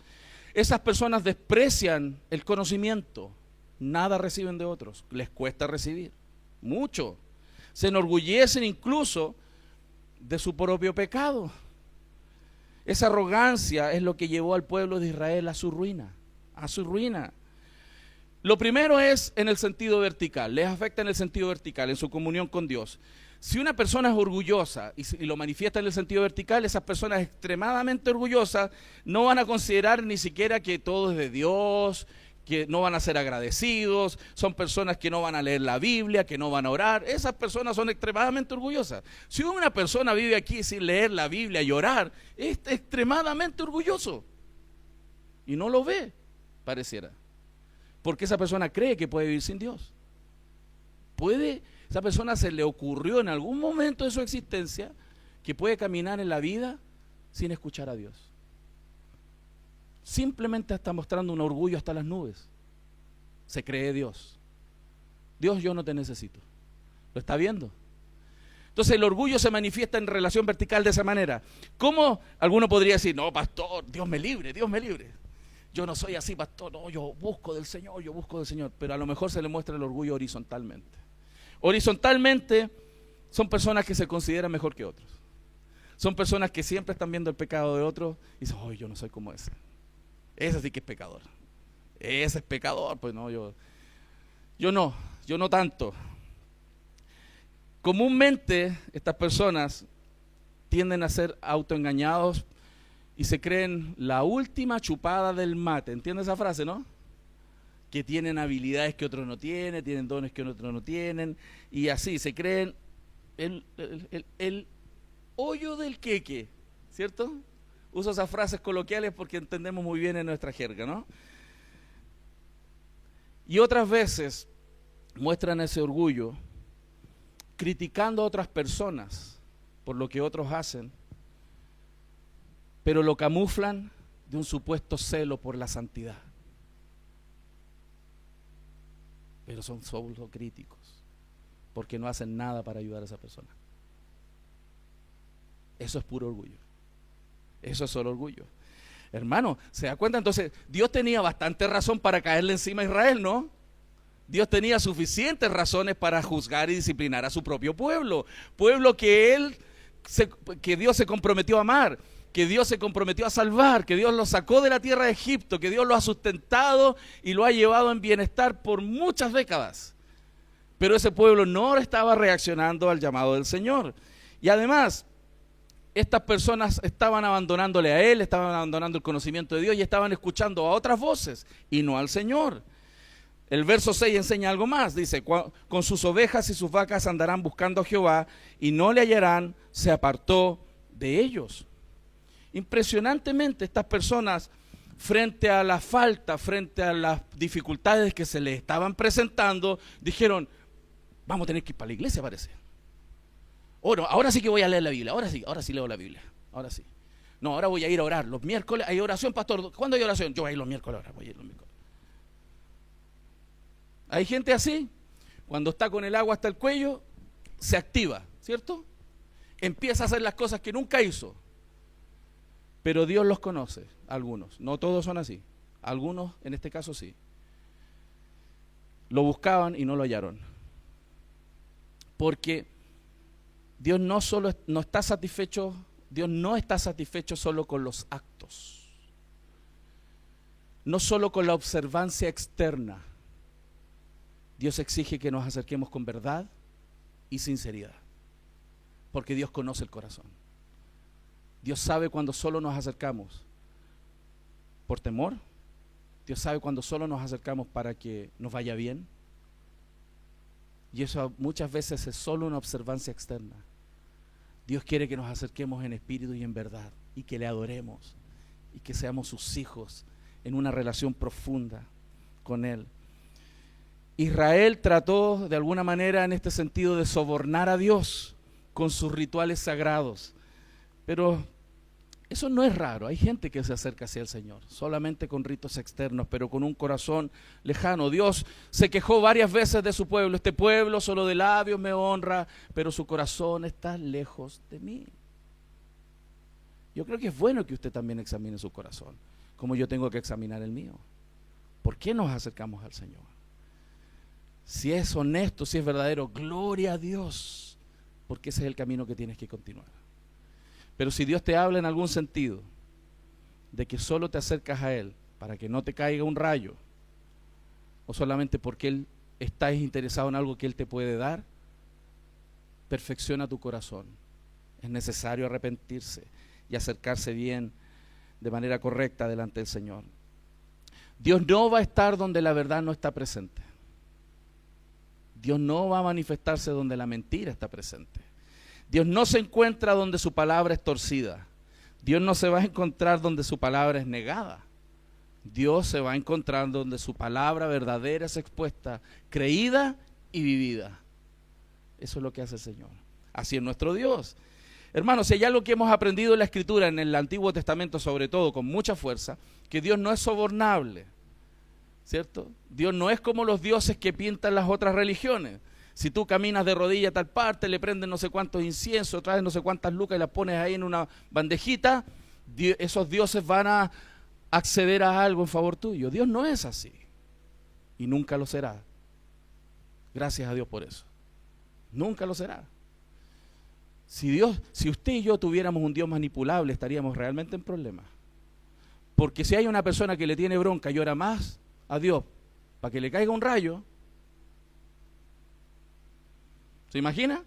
Esas personas desprecian el conocimiento. Nada reciben de otros. Les cuesta recibir. Mucho. Se enorgullecen incluso de su propio pecado. Esa arrogancia es lo que llevó al pueblo de Israel a su ruina. A su ruina. Lo primero es en el sentido vertical, les afecta en el sentido vertical, en su comunión con Dios. Si una persona es orgullosa y lo manifiesta en el sentido vertical, esas personas extremadamente orgullosas no van a considerar ni siquiera que todo es de Dios, que no van a ser agradecidos, son personas que no van a leer la Biblia, que no van a orar. Esas personas son extremadamente orgullosas. Si una persona vive aquí sin leer la Biblia y orar, es extremadamente orgulloso y no lo ve, pareciera, porque esa persona cree que puede vivir sin Dios. Esa persona se le ocurrió en algún momento de su existencia que puede caminar en la vida sin escuchar a Dios. Simplemente está mostrando un orgullo hasta las nubes. Se cree Dios. Dios, yo no te necesito. ¿Lo está viendo? Entonces el orgullo se manifiesta en relación vertical de esa manera. ¿Cómo alguno podría decir, no, pastor, Dios me libre, Dios me libre? Yo no soy así, pastor, no, yo busco del Señor, pero a lo mejor se le muestra el orgullo horizontalmente. Horizontalmente son personas que se consideran mejor que otros. Son personas que siempre están viendo el pecado de otros y dicen, yo no soy como ese. Ese sí que es pecador. Ese es pecador, pues no, yo. Yo no tanto. Comúnmente estas personas tienden a ser autoengañados y se creen la última chupada del mate. ¿Entiendes esa frase, no? Que tienen habilidades que otros no tienen dones que otros no tienen, y así se creen el hoyo del queque, ¿cierto? Uso esas frases coloquiales porque entendemos muy bien en nuestra jerga, ¿no? Y otras veces muestran ese orgullo criticando a otras personas por lo que otros hacen, pero lo camuflan de un supuesto celo por la santidad. Pero son solo críticos, porque no hacen nada para ayudar a esa persona. Eso es puro orgullo. Eso es solo orgullo. Hermano, ¿se da cuenta? Entonces, Dios tenía bastante razón para caerle encima a Israel, ¿no? Dios tenía suficientes razones para juzgar y disciplinar a su propio pueblo. Pueblo que Dios se comprometió a amar, que Dios se comprometió a salvar, que Dios lo sacó de la tierra de Egipto, que Dios lo ha sustentado y lo ha llevado en bienestar por muchas décadas. Pero ese pueblo no estaba reaccionando al llamado del Señor. Y además, estas personas estaban abandonándole a Él, estaban abandonando el conocimiento de Dios y estaban escuchando a otras voces y no al Señor. El verso 6 enseña algo más, dice: con sus ovejas y sus vacas andarán buscando a Jehová y no le hallarán, se apartó de ellos. Impresionantemente estas personas, frente a la falta, frente a las dificultades que se les estaban presentando, dijeron: vamos a tener que ir para la iglesia, parece. Oh, no, ahora sí que voy a leer la Biblia, ahora sí leo la Biblia, ahora sí. No, ahora voy a ir a orar, los miércoles hay oración, pastor. ¿Cuándo hay oración? Yo voy a ir los miércoles ahora, voy a ir los miércoles. Hay gente así, cuando está con el agua hasta el cuello, se activa, ¿cierto? Empieza a hacer las cosas que nunca hizo. Pero Dios los conoce, algunos, no todos son así, algunos en este caso sí. Lo buscaban y no lo hallaron. Porque Dios no está satisfecho solo con los actos, no solo con la observancia externa. Dios exige que nos acerquemos con verdad y sinceridad, porque Dios conoce el corazón. Dios sabe cuando solo nos acercamos por temor. Dios sabe cuando solo nos acercamos para que nos vaya bien. Y eso muchas veces es solo una observancia externa. Dios quiere que nos acerquemos en espíritu y en verdad, y que le adoremos, y que seamos sus hijos en una relación profunda con Él. Israel trató de alguna manera en este sentido de sobornar a Dios con sus rituales sagrados. Pero eso no es raro, hay gente que se acerca hacia el Señor, solamente con ritos externos, pero con un corazón lejano. Dios se quejó varias veces de su pueblo: este pueblo solo de labios me honra, pero su corazón está lejos de mí. Yo creo que es bueno que usted también examine su corazón, como yo tengo que examinar el mío. ¿Por qué nos acercamos al Señor? Si es honesto, si es verdadero, gloria a Dios, porque ese es el camino que tienes que continuar. Pero si Dios te habla en algún sentido de que solo te acercas a Él para que no te caiga un rayo, o solamente porque Él está interesado en algo que Él te puede dar, perfecciona tu corazón. Es necesario arrepentirse y acercarse bien, de manera correcta, delante del Señor. Dios no va a estar donde la verdad no está presente. Dios no va a manifestarse donde la mentira está presente. Dios no se encuentra donde su palabra es torcida. Dios no se va a encontrar donde su palabra es negada. Dios se va a encontrar donde su palabra verdadera es expuesta, creída y vivida. Eso es lo que hace el Señor. Así es nuestro Dios. Hermanos, si hay algo que hemos aprendido en la Escritura, en el Antiguo Testamento sobre todo, con mucha fuerza, que Dios no es sobornable, ¿cierto? Dios no es como los dioses que pintan las otras religiones. Si tú caminas de rodilla a tal parte, le prenden no sé cuántos inciensos, traes no sé cuántas lucas y las pones ahí en una bandejita, esos dioses van a acceder a algo en favor tuyo. Dios no es así y nunca lo será. Gracias a Dios por eso. Nunca lo será. Si usted y yo tuviéramos un Dios manipulable, estaríamos realmente en problemas. Porque si hay una persona que le tiene bronca y ora más a Dios para que le caiga un rayo, ¿Se imagina?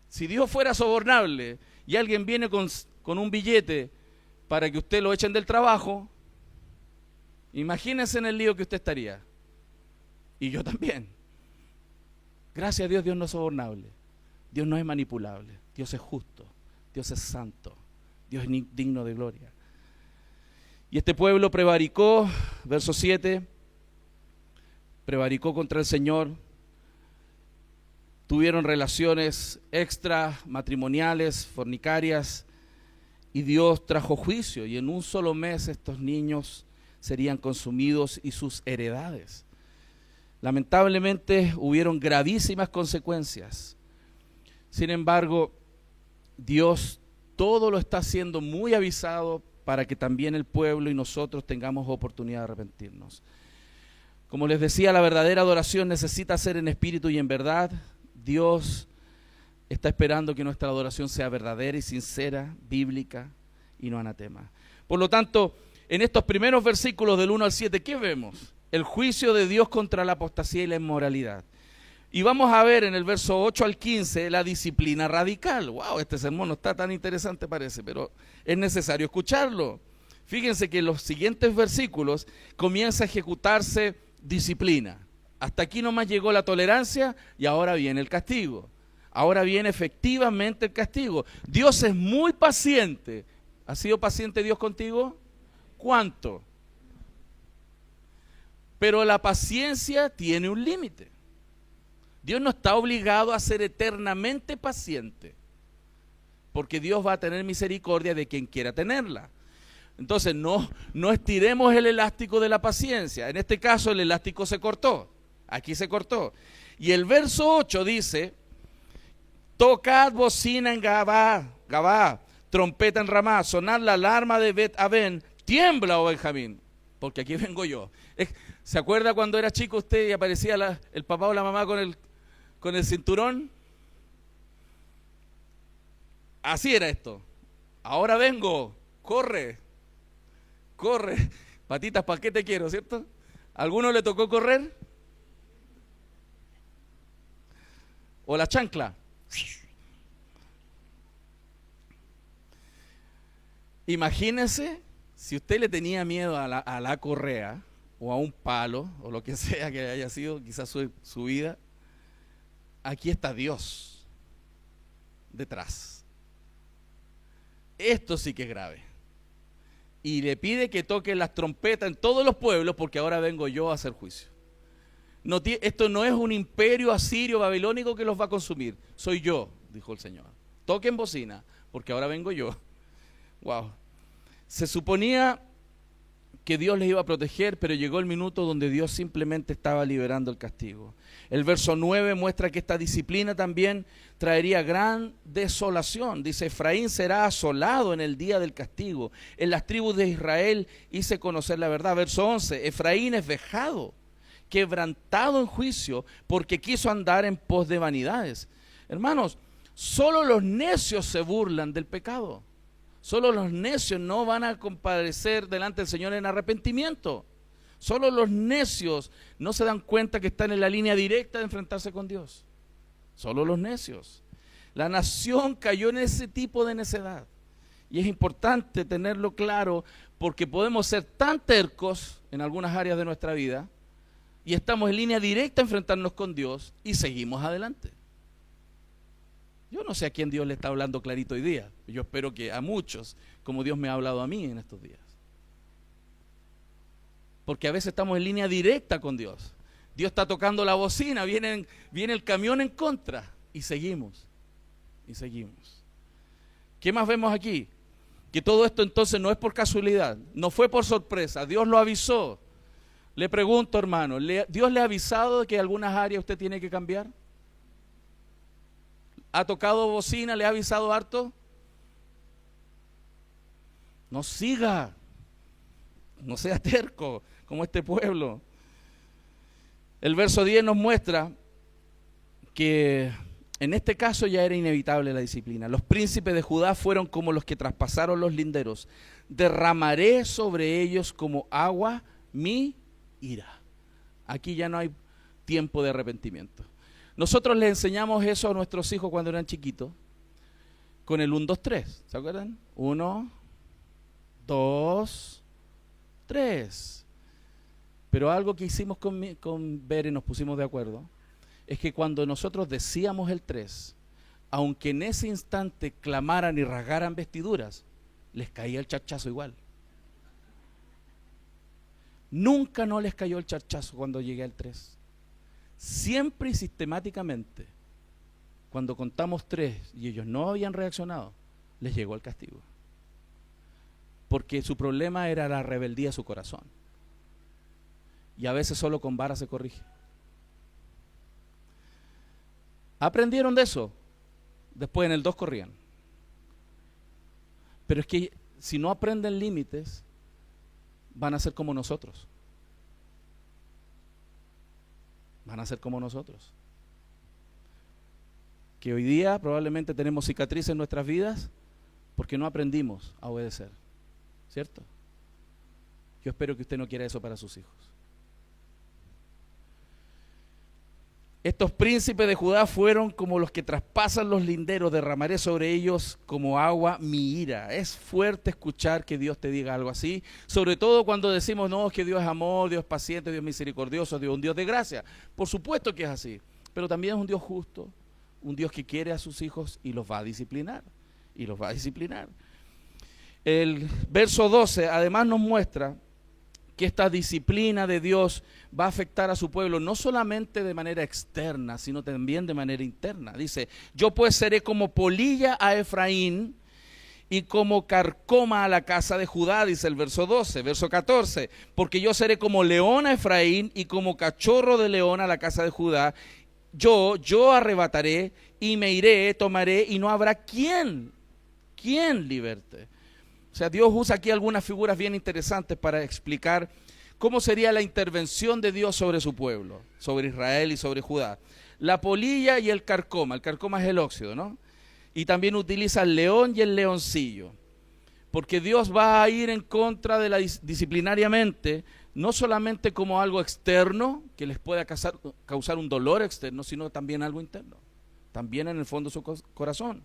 Si Dios fuera sobornable y alguien viene con un billete para que usted lo echen del trabajo, imagínense en el lío que usted estaría. Y yo también. Gracias a Dios, Dios no es sobornable. Dios no es manipulable. Dios es justo. Dios es santo. Dios es digno de gloria. Y este pueblo prevaricó, verso 7, prevaricó contra el Señor. Tuvieron relaciones extramatrimoniales, fornicarias, y Dios trajo juicio, y en un solo mes estos niños serían consumidos y sus heredades. Lamentablemente hubieron gravísimas consecuencias. Sin embargo, Dios todo lo está haciendo muy avisado para que también el pueblo y nosotros tengamos oportunidad de arrepentirnos. Como les decía, la verdadera adoración necesita ser en espíritu y en verdad. Dios está esperando que nuestra adoración sea verdadera y sincera, bíblica y no anatema. Por lo tanto, en estos primeros versículos del 1 al 7, ¿qué vemos? El juicio de Dios contra la apostasía y la inmoralidad. Y vamos a ver en el verso 8 al 15 la disciplina radical. ¡Wow! Este sermón no está tan interesante parece, pero es necesario escucharlo. Fíjense que en los siguientes versículos comienza a ejecutarse disciplina. Hasta aquí nomás llegó la tolerancia y ahora viene el castigo. Ahora viene efectivamente el castigo. Dios es muy paciente. ¿Ha sido paciente Dios contigo? ¿Cuánto? Pero la paciencia tiene un límite. Dios no está obligado a ser eternamente paciente, porque Dios va a tener misericordia de quien quiera tenerla. Entonces no estiremos el elástico de la paciencia. En este caso el elástico se cortó, aquí se cortó. Y el verso 8 dice, tocad bocina en Gabá, trompeta en Ramá, sonad la alarma de Bet-Aven, tiembla, oh Benjamín, porque aquí vengo yo. ¿Se acuerda cuando era chico usted y aparecía el papá o la mamá con el cinturón? Así era esto. Ahora vengo, corre, patitas, ¿para qué te quiero, cierto? ¿A alguno le tocó correr? ¿O la chancla? Imagínese si usted le tenía miedo a la correa o a un palo o lo que sea que haya sido quizás su vida. Aquí está Dios detrás. Esto sí que es grave. Y le pide que toque las trompetas en todos los pueblos porque ahora vengo yo a hacer juicio. Esto no es un imperio asirio babilónico que los va a consumir. Soy yo, dijo el Señor. Toquen bocina porque ahora vengo yo. Wow. Se suponía que Dios les iba a proteger, pero llegó el minuto donde Dios simplemente estaba liberando el castigo. El verso 9 muestra que esta disciplina también traería gran desolación. Dice, Efraín será asolado en el día del castigo. En las tribus de Israel hice conocer la verdad. Verso 11, Efraín es vejado, quebrantado en juicio, porque quiso andar en pos de vanidades. Hermanos, solo los necios se burlan del pecado. Solo los necios no van a comparecer delante del Señor en arrepentimiento. Solo los necios no se dan cuenta que están en la línea directa de enfrentarse con Dios. Solo los necios. La nación cayó en ese tipo de necedad. Y es importante tenerlo claro porque podemos ser tan tercos en algunas áreas de nuestra vida y estamos en línea directa a enfrentarnos con Dios y seguimos adelante. Yo no sé a quién Dios le está hablando clarito hoy día. Yo espero que a muchos, como Dios me ha hablado a mí en estos días. Porque a veces estamos en línea directa con Dios. Dios está tocando la bocina, viene el camión en contra y seguimos. Y seguimos. ¿Qué más vemos aquí? Que todo esto entonces no es por casualidad, no fue por sorpresa, Dios lo avisó. Le pregunto, hermano, ¿Dios le ha avisado de que algunas áreas usted tiene que cambiar? ¿Ha tocado bocina? ¿Le ha avisado harto? No siga, no sea terco como este pueblo. El verso 10 nos muestra que en este caso ya era inevitable la disciplina. Los príncipes de Judá fueron como los que traspasaron los linderos. Derramaré sobre ellos como agua mi ira. Aquí ya no hay tiempo de arrepentimiento. Nosotros les enseñamos eso a nuestros hijos cuando eran chiquitos, con el 1, 2, 3. ¿Se acuerdan? 1, 2, 3. Pero algo que hicimos con Bere, nos pusimos de acuerdo, es que cuando nosotros decíamos el 3, aunque en ese instante clamaran y rasgaran vestiduras, les caía el charchazo igual. Nunca no les cayó el charchazo cuando llegué al 3. Siempre y sistemáticamente, cuando contamos 3 y ellos no habían reaccionado, les llegó el castigo. Porque su problema era la rebeldía de su corazón. Y a veces solo con vara se corrige. Aprendieron de eso. Después en el 2 corrían. Pero es que si no aprenden límites, van a ser como nosotros. Van a ser como nosotros. Que hoy día probablemente tenemos cicatrices en nuestras vidas porque no aprendimos a obedecer. ¿Cierto? Yo espero que usted no quiera eso para sus hijos. Estos príncipes de Judá fueron como los que traspasan los linderos, derramaré sobre ellos como agua mi ira. Es fuerte escuchar que Dios te diga algo así, sobre todo cuando decimos, no, que Dios es amor, Dios es paciente, Dios es misericordioso, Dios es un Dios de gracia. Por supuesto que es así, pero también es un Dios justo, un Dios que quiere a sus hijos y los va a disciplinar, y los va a disciplinar. El verso 12 además nos muestra que esta disciplina de Dios va a afectar a su pueblo, no solamente de manera externa, sino también de manera interna. Dice, yo pues seré como polilla a Efraín y como carcoma a la casa de Judá, dice el verso 12. Verso 14, porque yo seré como león a Efraín y como cachorro de león a la casa de Judá. Yo arrebataré y me iré, tomaré y no habrá quien liberte. O sea, Dios usa aquí algunas figuras bien interesantes para explicar cómo sería la intervención de Dios sobre su pueblo, sobre Israel y sobre Judá. La polilla y el carcoma es el óxido, ¿no? Y también utiliza el león y el leoncillo, porque Dios va a ir en contra de la disciplinariamente, no solamente como algo externo que les pueda causar un dolor externo, sino también algo interno, también en el fondo de su corazón.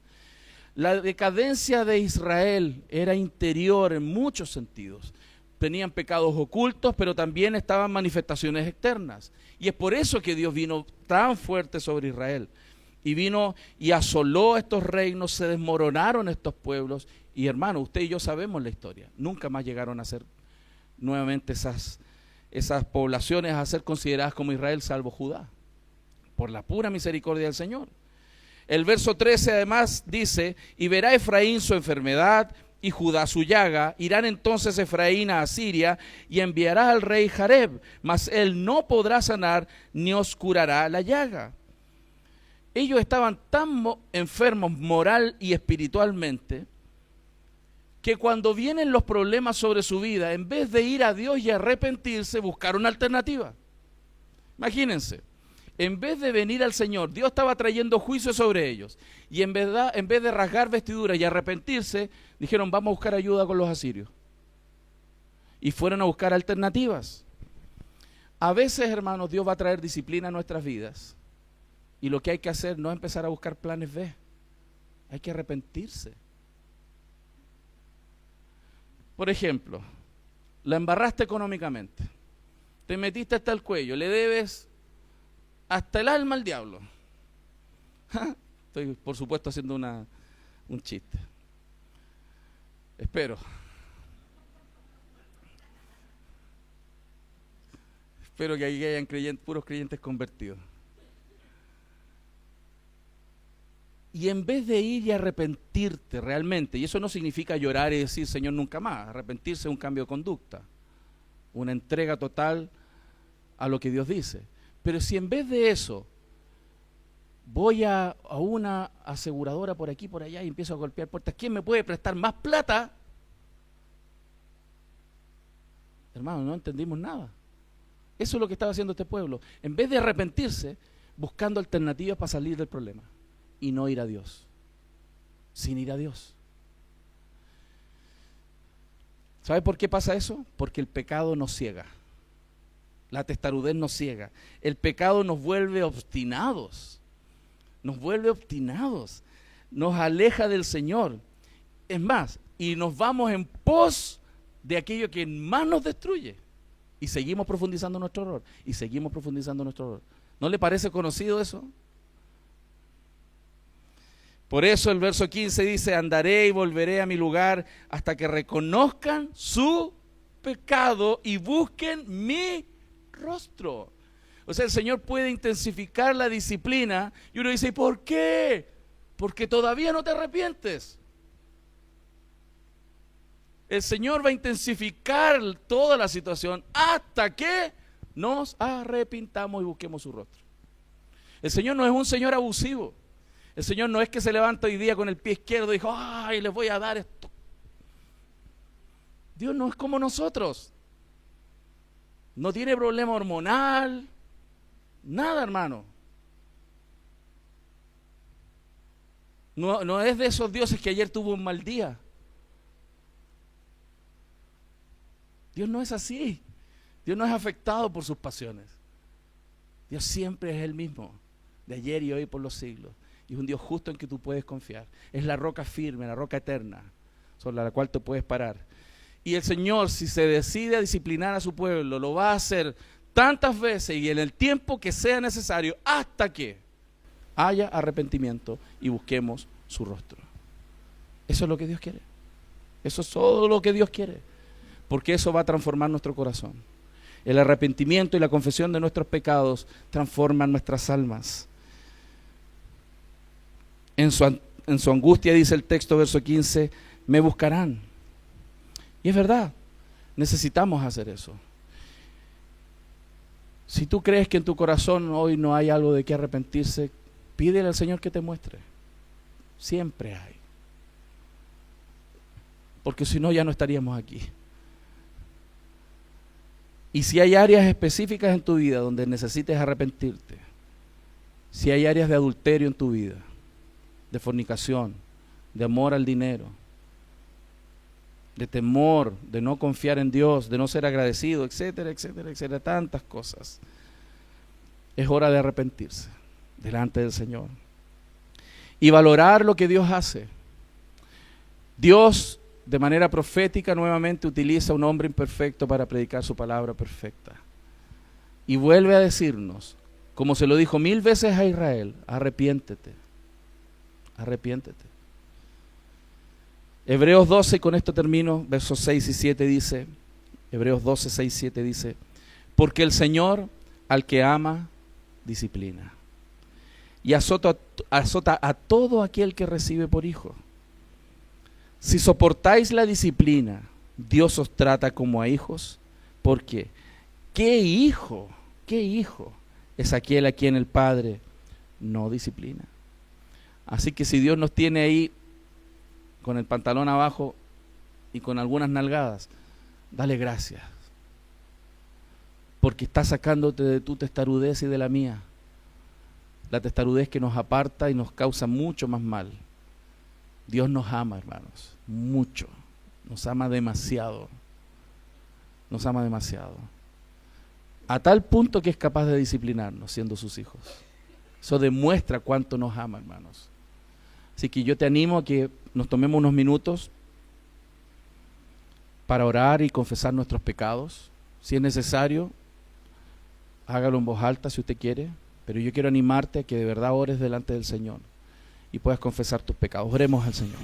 La decadencia de Israel era interior en muchos sentidos. Tenían pecados ocultos, pero también estaban manifestaciones externas. Y es por eso que Dios vino tan fuerte sobre Israel. Y vino y asoló estos reinos, se desmoronaron estos pueblos. Y hermano, usted y yo sabemos la historia. Nunca más llegaron a ser nuevamente esas poblaciones a ser consideradas como Israel, salvo Judá. Por la pura misericordia del Señor. El verso 13 además dice, y verá Efraín su enfermedad y Judá su llaga, irán entonces Efraín a Asiria y enviará al rey Jareb, mas él no podrá sanar ni os curará la llaga. Ellos estaban tan enfermos moral y espiritualmente que cuando vienen los problemas sobre su vida, en vez de ir a Dios y arrepentirse, buscaron alternativa. Imagínense. En vez de venir al Señor, Dios estaba trayendo juicio sobre ellos. Y en vez de rasgar vestiduras y arrepentirse, dijeron, vamos a buscar ayuda con los asirios. Y fueron a buscar alternativas. A veces, hermanos, Dios va a traer disciplina a nuestras vidas. Y lo que hay que hacer no es empezar a buscar planes B. Hay que arrepentirse. Por ejemplo, la embarraste económicamente. Te metiste hasta el cuello, le debes hasta el alma al diablo. Estoy, por supuesto, haciendo un chiste. Espero que aquí hayan puros creyentes convertidos. Y en vez de ir y arrepentirte realmente, y eso no significa llorar y decir, Señor, nunca más. Arrepentirse es un cambio de conducta, una entrega total a lo que Dios dice. Pero si en vez de eso voy a una aseguradora por aquí, por allá y empiezo a golpear puertas, ¿quién me puede prestar más plata? Hermano, no entendimos nada. Eso es lo que estaba haciendo este pueblo. En vez de arrepentirse, buscando alternativas para salir del problema y no ir a Dios, sin ir a Dios. ¿Sabe por qué pasa eso? Porque el pecado nos ciega. La testarudez nos ciega. El pecado nos vuelve obstinados. Nos vuelve obstinados. Nos aleja del Señor. Es más, y nos vamos en pos de aquello que más nos destruye. Y seguimos profundizando nuestro error. Y seguimos profundizando nuestro error. ¿No le parece conocido eso? Por eso el verso 15 dice, andaré y volveré a mi lugar hasta que reconozcan su pecado y busquen mi rostro. O sea, el Señor puede intensificar la disciplina y uno dice, ¿y por qué? Porque todavía no te arrepientes. El Señor va a intensificar toda la situación hasta que nos arrepintamos y busquemos su rostro. El Señor no es un Señor abusivo. El Señor no es que se levanta hoy día con el pie izquierdo y dijo, ¡ay, les voy a dar esto! Dios no es como nosotros. No tiene problema hormonal, nada, hermano. No es de esos dioses que ayer tuvo un mal día. Dios no es así. Dios no es afectado por sus pasiones. Dios siempre es el mismo, de ayer y hoy por los siglos. Y es un Dios justo en que tú puedes confiar. Es la roca firme, la roca eterna, sobre la cual tú puedes parar. Y el Señor, si se decide a disciplinar a su pueblo, lo va a hacer tantas veces y en el tiempo que sea necesario, hasta que haya arrepentimiento y busquemos su rostro. Eso es lo que Dios quiere. Eso es todo lo que Dios quiere. Porque eso va a transformar nuestro corazón. El arrepentimiento y la confesión de nuestros pecados transforman nuestras almas. En su angustia, dice el texto, verso 15, me buscarán. Y es verdad, necesitamos hacer eso. Si tú crees que en tu corazón hoy no hay algo de qué arrepentirse, pídele al Señor que te muestre. Siempre hay. Porque si no, ya no estaríamos aquí. Y si hay áreas específicas en tu vida donde necesites arrepentirte, si hay áreas de adulterio en tu vida, de fornicación, de amor al dinero, de temor, de no confiar en Dios, de no ser agradecido, etcétera, etcétera, etcétera, tantas cosas, es hora de arrepentirse delante del Señor y valorar lo que Dios hace. Dios, de manera profética, nuevamente utiliza a un hombre imperfecto para predicar su palabra perfecta. Y vuelve a decirnos, como se lo dijo 1000 veces a Israel, arrepiéntete, arrepiéntete. Hebreos 12, y con esto termino, versos 6 y 7 dice, Hebreos 12, 6 y 7 dice, porque el Señor al que ama, disciplina, y azota a todo aquel que recibe por hijo. Si soportáis la disciplina, Dios os trata como a hijos, porque qué hijo es aquel a quien el Padre no disciplina. Así que si Dios nos tiene ahí con el pantalón abajo y con algunas nalgadas, dale gracias, porque está sacándote de tu testarudez y de la mía, la testarudez que nos aparta y nos causa mucho más mal. Dios nos ama, hermanos, mucho, nos ama demasiado, a tal punto que es capaz de disciplinarnos siendo sus hijos. Eso demuestra cuánto nos ama, hermanos. Así que yo te animo a que nos tomemos unos minutos para orar y confesar nuestros pecados. Si es necesario, hágalo en voz alta si usted quiere, pero yo quiero animarte a que de verdad ores delante del Señor y puedas confesar tus pecados. Oremos al Señor.